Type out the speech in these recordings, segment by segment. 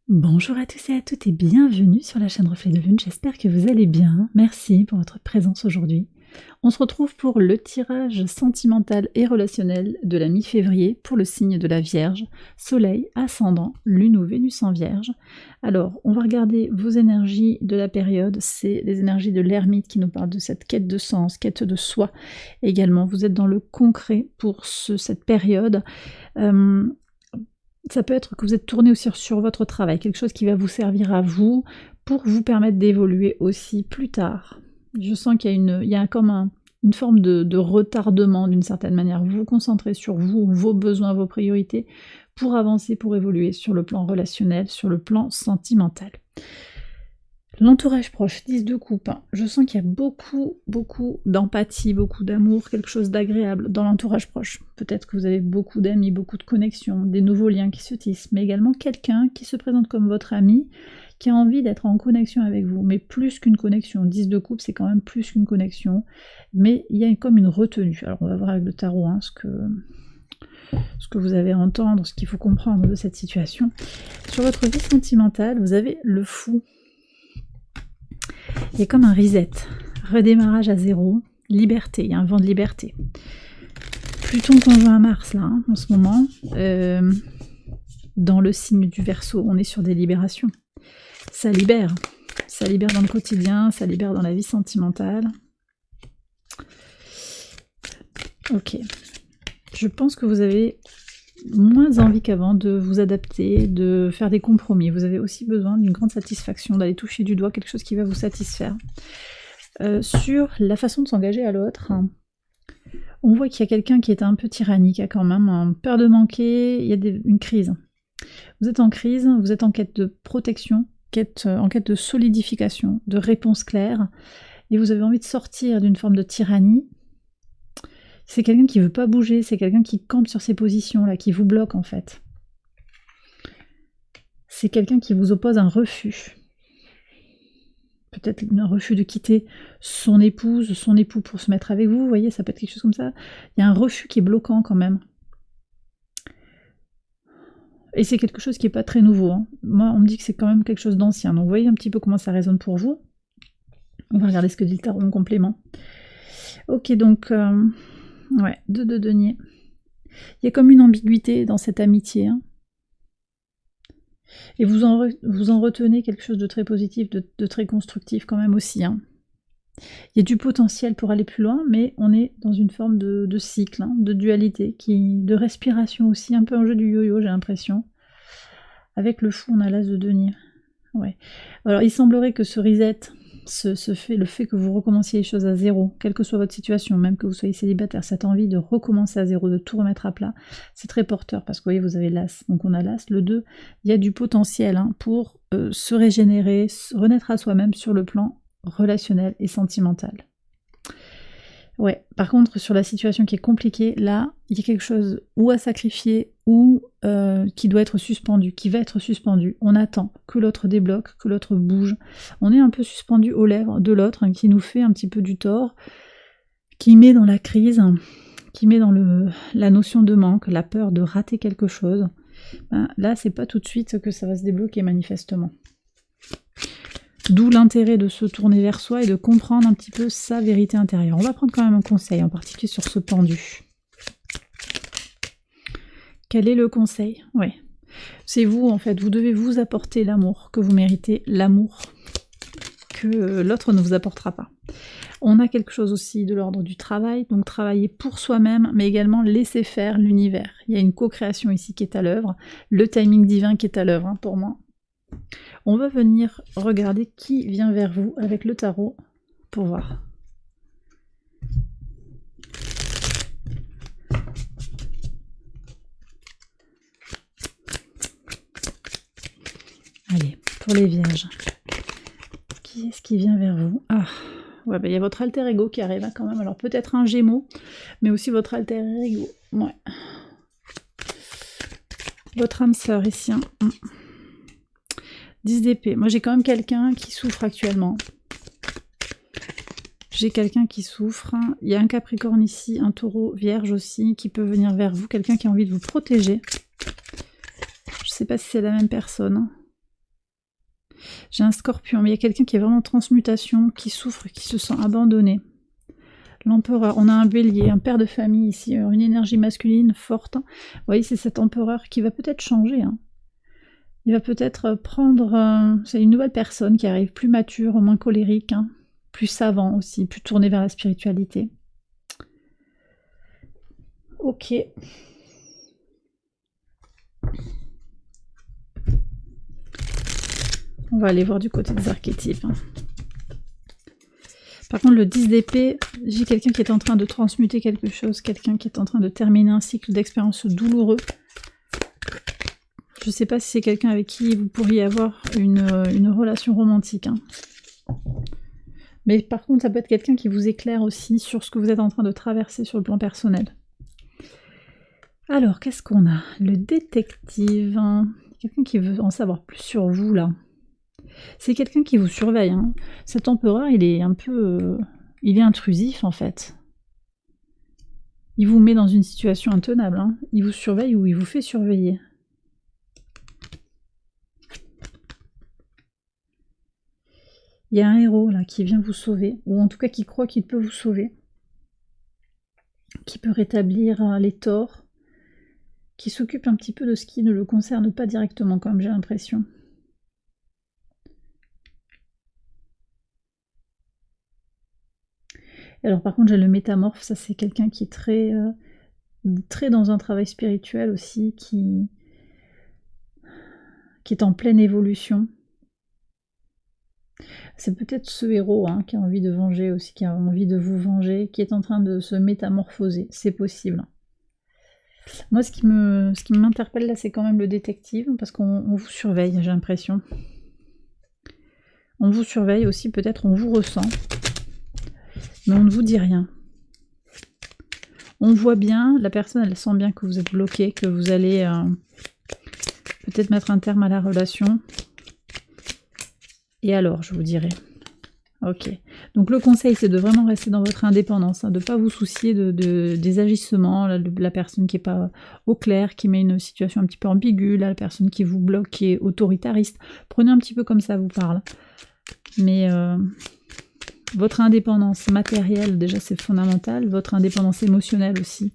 Bonjour à tous et à toutes et bienvenue sur la chaîne Reflet de Lune, j'espère que vous allez bien, merci pour votre présence aujourd'hui. On se retrouve pour le tirage sentimental et relationnel de la mi-février pour le signe de la Vierge, Soleil, Ascendant, Lune ou Vénus en Vierge. Alors, on va regarder vos énergies de la période, c'est les énergies de l'ermite qui nous parlent de cette quête de sens, quête de soi également. Vous êtes dans le concret pour cette période. Ça peut être que vous êtes tourné aussi sur votre travail, quelque chose qui va vous servir à vous pour vous permettre d'évoluer aussi plus tard. Je sens qu'il y a comme une forme de retardement d'une certaine manière. Vous vous concentrez sur vous, vos besoins, vos priorités pour avancer, pour évoluer sur le plan relationnel, sur le plan sentimental. L'entourage proche, 10 de coupe, je sens qu'il y a beaucoup d'empathie, beaucoup d'amour, quelque chose d'agréable dans l'entourage proche. Peut-être que vous avez beaucoup d'amis, beaucoup de connexions, des nouveaux liens qui se tissent, mais également quelqu'un qui se présente comme votre ami, qui a envie d'être en connexion avec vous, mais plus qu'une connexion. 10 de coupe, c'est quand même plus qu'une connexion, mais il y a comme une retenue. Alors on va voir avec le tarot ce que vous avez à entendre, ce qu'il faut comprendre de cette situation. Sur votre vie sentimentale, vous avez le fou. Il y a comme un reset, redémarrage à zéro, liberté, il y a un vent de liberté. Pluton conjoint à Mars là, en ce moment, dans le signe du Verseau, on est sur des libérations. Ça libère dans le quotidien, ça libère dans la vie sentimentale. Ok, je pense que vous avez moins envie qu'avant de vous adapter, de faire des compromis. Vous avez aussi besoin d'une grande satisfaction, d'aller toucher du doigt quelque chose qui va vous satisfaire. Sur la façon de s'engager à l'autre, on voit qu'il y a quelqu'un qui est un peu tyrannique, quand même, peur de manquer, il y a une crise. Vous êtes en crise, vous êtes en quête de protection, en quête de solidification, de réponse claire, et vous avez envie de sortir d'une forme de tyrannie. C'est quelqu'un qui veut pas bouger, c'est quelqu'un qui campe sur ses positions, là, qui vous bloque en fait. C'est quelqu'un qui vous oppose un refus. Peut-être un refus de quitter son épouse, son époux pour se mettre avec vous, vous voyez, ça peut être quelque chose comme ça. Il y a un refus qui est bloquant quand même. Et c'est quelque chose qui n'est pas très nouveau. Moi, on me dit que c'est quand même quelque chose d'ancien. Donc vous voyez un petit peu comment ça résonne pour vous. On va regarder ce que dit le tarot en complément. Ok, donc... ouais, 2 de denier. Il y a comme une ambiguïté dans cette amitié. Et vous en retenez quelque chose de très positif, de très constructif quand même aussi. Il y a du potentiel pour aller plus loin, mais on est dans une forme de cycle, de dualité, de respiration aussi, un peu un jeu du yo-yo, j'ai l'impression. Avec le fou, on a l'as de denier. Ouais. Alors, il semblerait que ce reset... le fait que vous recommenciez les choses à zéro, quelle que soit votre situation, même que vous soyez célibataire, cette envie de recommencer à zéro, de tout remettre à plat, c'est très porteur parce que vous voyez, vous avez l'as, donc on a l'as, le 2, il y a du potentiel pour se régénérer, renaître à soi-même sur le plan relationnel et sentimental. Ouais, par contre, sur la situation qui est compliquée, là, il y a quelque chose ou à sacrifier ou qui doit être suspendu, qui va être suspendu. On attend que l'autre débloque, que l'autre bouge. On est un peu suspendu aux lèvres de l'autre, qui nous fait un petit peu du tort, qui met dans la crise, qui met dans la notion de manque, la peur de rater quelque chose. Là, c'est pas tout de suite que ça va se débloquer manifestement. D'où l'intérêt de se tourner vers soi et de comprendre un petit peu sa vérité intérieure. On va prendre quand même un conseil, en particulier sur ce pendu. Quel est le conseil? Ouais. C'est vous, en fait. Vous devez vous apporter l'amour que vous méritez, l'amour que l'autre ne vous apportera pas. On a quelque chose aussi de l'ordre du travail, donc travailler pour soi-même, mais également laisser faire l'univers. Il y a une co-création ici qui est à l'œuvre, le timing divin qui est à l'œuvre pour moi. On va venir regarder qui vient vers vous avec le tarot pour voir. Allez, pour les vierges. Qui est-ce qui vient vers vous? Ah, ouais, il y a votre alter ego qui arrive quand même. Alors peut-être un Gémeaux, mais aussi votre alter ego. Ouais. Votre âme sœur ici. 10 d'épée. Moi, j'ai quand même quelqu'un qui souffre actuellement. J'ai quelqu'un qui souffre. Il y a un Capricorne ici, un Taureau Vierge aussi, qui peut venir vers vous. Quelqu'un qui a envie de vous protéger. Je ne sais pas si c'est la même personne. J'ai un scorpion, mais il y a quelqu'un qui est vraiment en transmutation, qui souffre, qui se sent abandonné. L'empereur, on a un bélier, un père de famille ici, une énergie masculine forte. Vous voyez, c'est cet empereur qui va peut-être changer. Hein. Il va peut-être prendre... c'est une nouvelle personne qui arrive, plus mature, moins colérique, hein, plus savant aussi, plus tourné vers la spiritualité. Ok. On va aller voir du côté des archétypes. Hein. Par contre, le 10 d'épée, j'ai quelqu'un qui est en train de transmuter quelque chose, quelqu'un qui est en train de terminer un cycle d'expérience douloureux. Je ne sais pas si c'est quelqu'un avec qui vous pourriez avoir une relation romantique. Hein. Mais par contre, ça peut être quelqu'un qui vous éclaire aussi sur ce que vous êtes en train de traverser sur le plan personnel. Alors, qu'est-ce qu'on a? Le détective. Hein. Quelqu'un qui veut en savoir plus sur vous, là. C'est quelqu'un qui vous surveille. Hein. Cet empereur, il est un peu... il est intrusif, en fait. Il vous met dans une situation intenable. Hein. Il vous surveille ou il vous fait surveiller. Il y a un héros, là, qui vient vous sauver. Ou en tout cas, qui croit qu'il peut vous sauver. Qui peut rétablir les torts. Qui s'occupe un petit peu de ce qui ne le concerne pas directement, comme j'ai l'impression. Alors par contre j'ai le métamorphe, ça c'est quelqu'un qui est très dans un travail spirituel aussi, qui est en pleine évolution. C'est peut-être ce héros hein, qui a envie de venger aussi, qui a envie de vous venger, qui est en train de se métamorphoser, c'est possible. Moi ce qui m'interpelle là c'est quand même le détective, parce qu'on vous surveille, j'ai l'impression. On vous surveille aussi, peut-être on vous ressent. Mais on ne vous dit rien. On voit bien, la personne elle sent bien que vous êtes bloqué, que vous allez peut-être mettre un terme à la relation. Et alors, je vous dirai. Ok. Donc le conseil c'est de vraiment rester dans votre indépendance, hein, de ne pas vous soucier des agissements, la personne qui n'est pas au clair, qui met une situation un petit peu ambiguë, là, la personne qui vous bloque, qui est autoritariste. Prenez un petit peu comme ça vous parle. Mais... votre indépendance matérielle, déjà c'est fondamental, votre indépendance émotionnelle aussi.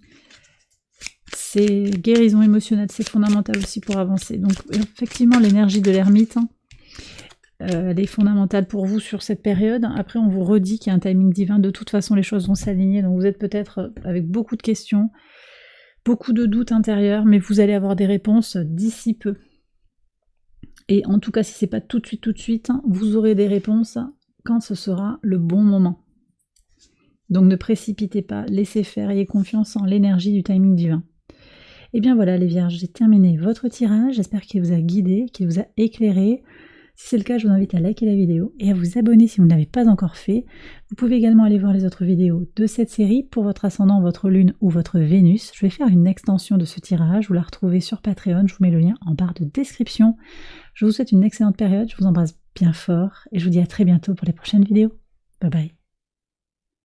C'est guérison émotionnelle, c'est fondamental aussi pour avancer. Donc effectivement l'énergie de l'ermite, hein, elle est fondamentale pour vous sur cette période. Après on vous redit qu'il y a un timing divin, de toute façon les choses vont s'aligner, donc vous êtes peut-être avec beaucoup de questions, beaucoup de doutes intérieurs, mais vous allez avoir des réponses d'ici peu. Et en tout cas si c'est pas tout de suite, hein, vous aurez des réponses quand ce sera le bon moment. Donc ne précipitez pas, laissez faire, ayez confiance en l'énergie du timing divin. Et bien voilà les vierges, j'ai terminé votre tirage, j'espère qu'il vous a guidé, qu'il vous a éclairé. Si c'est le cas, je vous invite à liker la vidéo et à vous abonner si vous ne l'avez pas encore fait. Vous pouvez également aller voir les autres vidéos de cette série pour votre ascendant, votre lune ou votre Vénus. Je vais faire une extension de ce tirage, vous la retrouvez sur Patreon, je vous mets le lien en barre de description. Je vous souhaite une excellente période, je vous embrasse bien fort et je vous dis à très bientôt pour les prochaines vidéos. Bye bye.